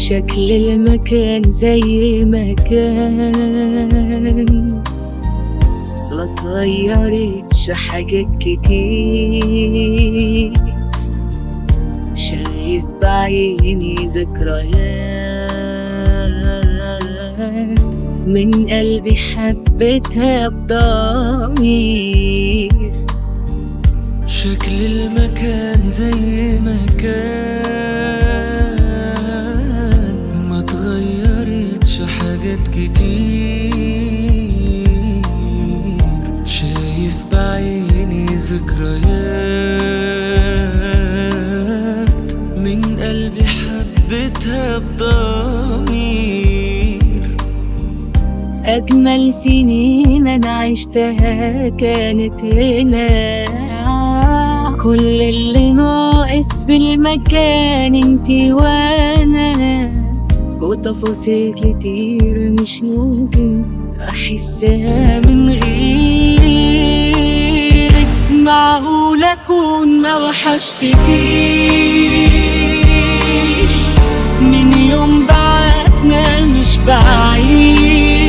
شكل المكان زي ما كان، لا اتغيرتش حاجات كتير، شايف بعيني ذكريات من قلبي حبيتها بضمير. شكل المكان زي ما كان، ما اتغيرتش حاجات كتير، شايف بعيني ذكريات من قلبي حبيتها بضمير. أجمل سنين أنا عشتها كانت هنا، كل اللي ناقص في المكان انتي وانا، وتفاصيل كتير مش ممكن احسها من غيرك. معقول اكون ما وحشتكيش من يوم بعدنا مش بعيش،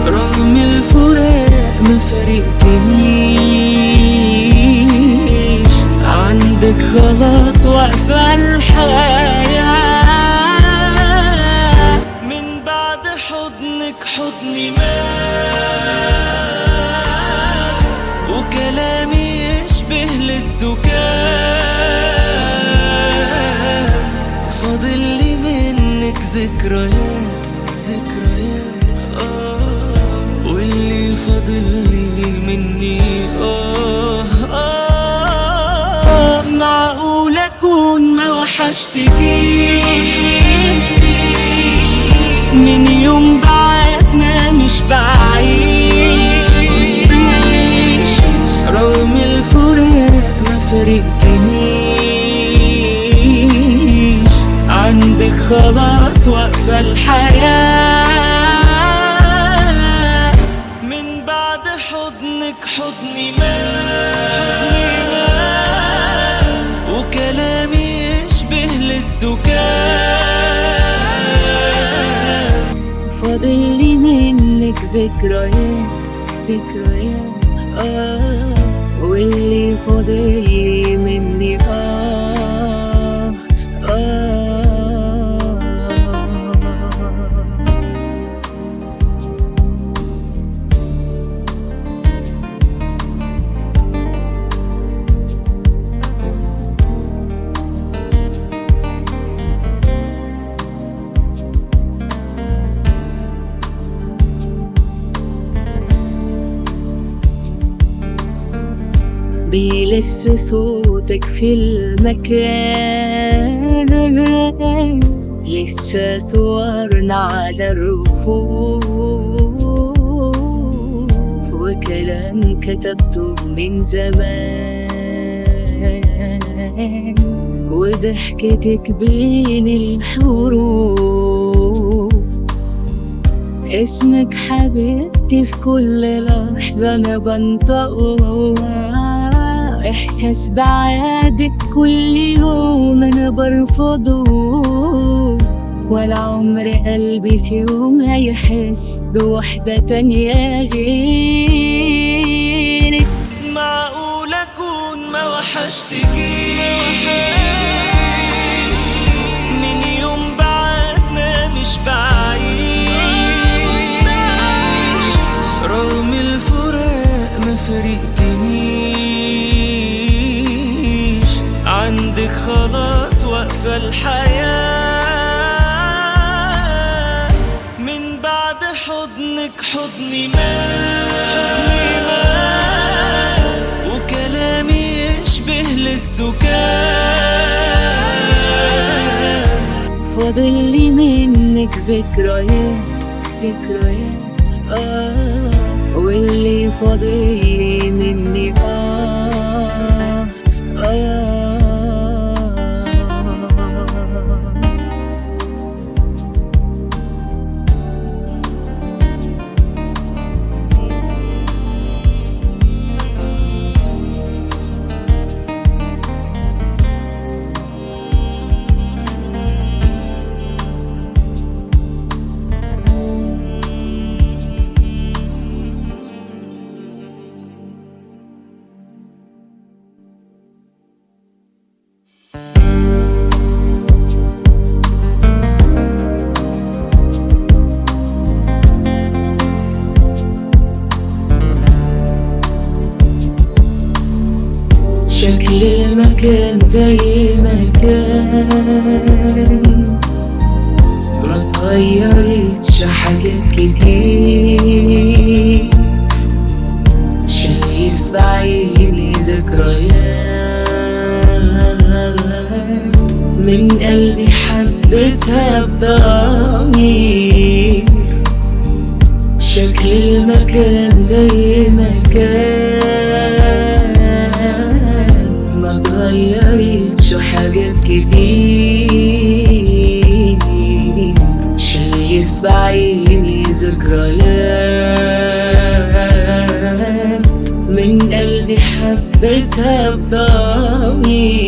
رغم الفراق ما فرقتنيش، عندك خلاص واقفة الحياة. من بعد حضنك حضني مات، وكلامي يشبه للسكات، فاضل لي منك ذكريات ذكريات واللي فاضل لي مني معقول اكون ما وحشتكيش من يوم بعدنا مش بعيش، رغم الفراق ما فرقتنيش، عندك خلاص واقفة الحياة. من بعد حضنك حضني مات، وكلامي يشبه للسكات، فاضل لي منك ذكريات ذكريات واللي فاضل لي مني بيلف صوتك في المكان، لسه صورنا على الرفوف، وكلام كتبته من زمان، وضحكتك بين الحروف، اسمك حبيبتي في كل لحظة أنا بنطقه، إحساس بعادك كل يوم أنا برفضه، ولا عمر قلبي في يوم هيحس بوحدة تانية غيرك. معقول أكون ما وحشتكيش من يوم بعدنا مش بعيش، رغم الفراق ما فرقتنيش، عندك خلاص واقفة الحياة. من بعد حضنك حضني مات، وكلامي يشبه للسكات، فاضل لي منك ذكريات ذكريات واللي فاضل لي مني زي ما كان، ما اتغيرتش حاجات كتير، شايف بعيني ذكريات من قلبي حبيتها بضمير، شكل المكان زي ما كان، ما اتغيرتش حاجات كتير، شايف بعيني ذكريات من قلبي حبيتها بضمير.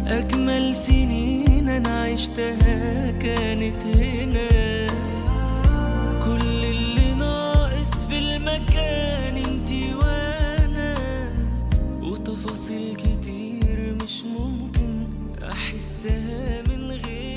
أجمل سنين أنا عشتها كانت هنا، كل اللي ناقص في المكان انتي وأنا، وتفاصيل كتير مش ممكن أحسها من غير